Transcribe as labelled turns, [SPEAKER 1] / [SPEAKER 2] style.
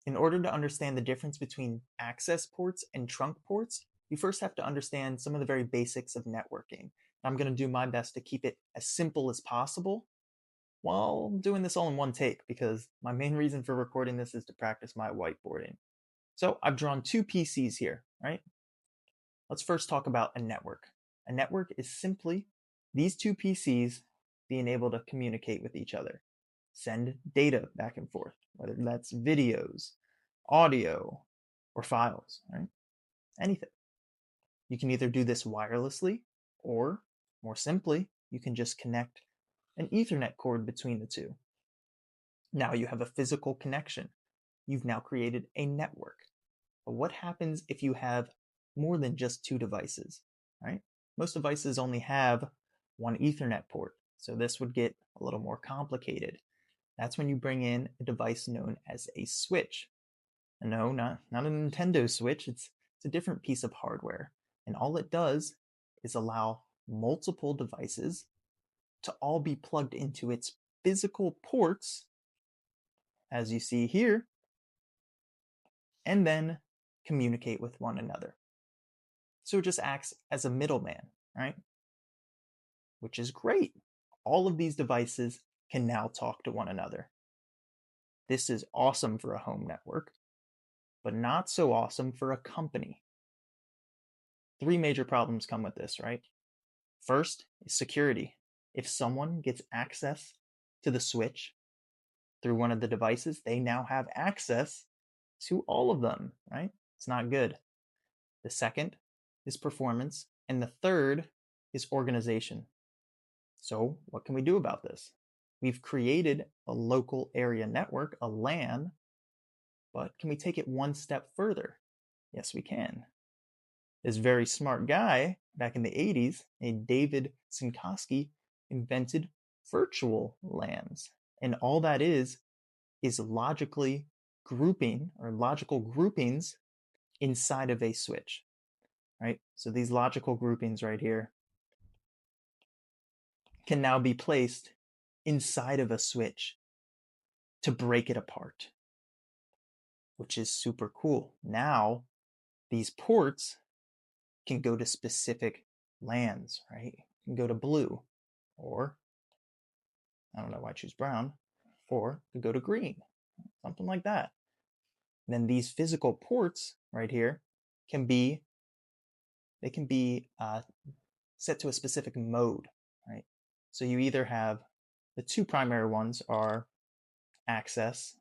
[SPEAKER 1] In order to understand the difference between access ports and trunk ports, you first have to understand some of the very basics of networking. I'm going to do my best to keep it as simple as possible while doing this all in one take because my main reason for recording this is to practice my whiteboarding. So I've drawn two PCs here, right? Let's first talk about a network. A network is simply these two PCs being able to communicate with each other, send data back and forth, whether that's videos, audio, or files, right? Anything. You can either do this wirelessly or, more simply, you can just connect an Ethernet cord between the two. Now you have a physical connection. You've now created a network. But what happens if you have more than just two devices, right? Most devices only have one Ethernet port, so this would get a little more complicated. That's when you bring in a device known as a switch. And no, not a Nintendo Switch, it's a different piece of hardware. And all it does is allow multiple devices to all be plugged into its physical ports, as you see here, and then communicate with one another. So it just acts as a middleman, right? Which is great. All of these devices can now talk to one another. This is awesome for a home network, but not so awesome for a company. Three major problems come with this, right? First is security. If someone gets access to the switch through one of the devices, they now have access to all of them, right? It's not good. The second is performance, and the third is organization. So, what can we do about this? We've created a local area network, a LAN, but can we take it one step further? Yes, we can. This very smart guy back in the 80s, named David Sinkowski, invented virtual LANs. And all that is logically grouping or logical groupings inside of a switch, right? So these logical groupings right here can now be placed inside of a switch to break it apart, which is super cool. Now, these ports can go to specific LANs, right? Can go to blue, or I don't know why I choose brown, or could go to green, something like that. And then these physical ports right here can be set to a specific mode, right? So you either have the two primary ones are access